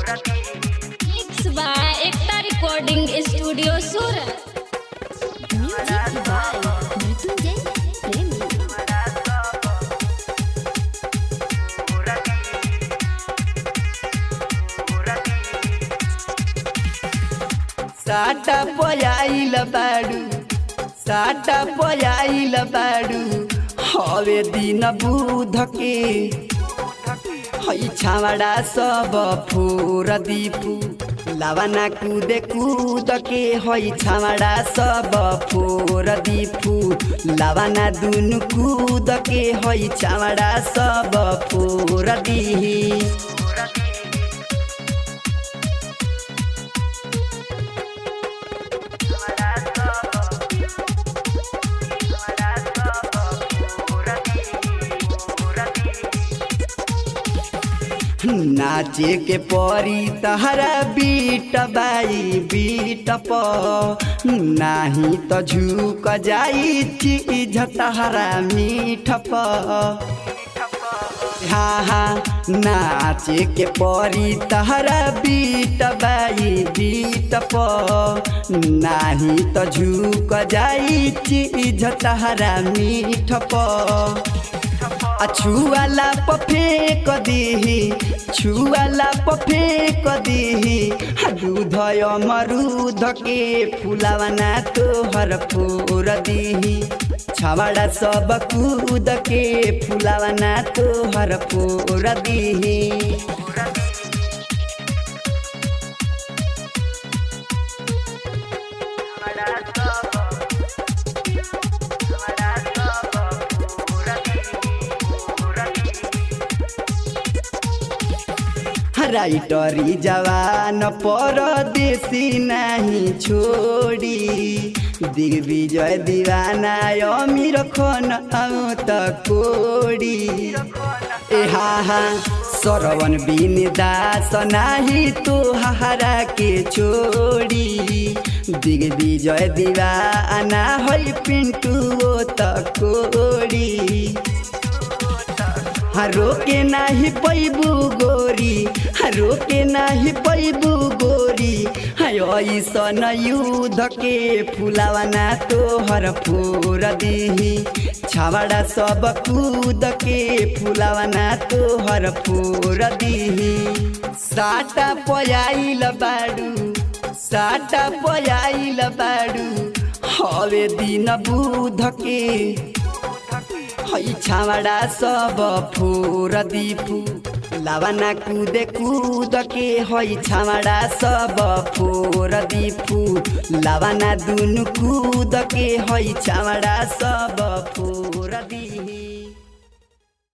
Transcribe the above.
Mix by Ekta recording studio Surat. Music by Mrityunjay Premi. साटा पयाइल बाडू साटा पयाइल बाडू हवे दिन बुध के हई छावड़ा सब फोर दीपू लावाना कूदे कूद के हई छावड़ा सब फोर दीपू लावाना दुनु कूद के हई छावड़ा सब फोर दी। नाचे के परी तहरा बीट बाई बीट प नाही तो झुक जाई चीज तहरा मीठ प। हाँ हाँ नाचे के परी तहरा बीट बाई बीट प नाही तो झुक जाई चीज तहरा मीठ प। छुआला पफेक दीही छुआला पफेक दीही दूध अमरूद के फुलावना तोहर फोर दीही छावड़ा सब कूद के फुलावना तोहर फोर दीही। राइटरी जवान परदेसी नहीं छोड़ी दिग्विजय दीवाना अमीर खन कोड़ी। हाँ सरवन बिन दास नाही तोहरा के छोड़ी दिग्विजय दीवाना हई पिंटू कोड़ी। रोके नाही पैबू गोरी रोके नाही पैबू गोरी ऐसन युद्ध के फुलावना तोहर फोर दीही छावड़ा सब कूद के फुलावना तोहर फोर दीही। साटा पयाइल बाडू साटा पयाइल बाडू हवे दिन बुध के हई छावड़ा सब फोर दीपू लावाना कूदे कूद के हई छावड़ा सब फोर दीपू लावाना दुनु कूद के हई छावड़ा सब फोर दी।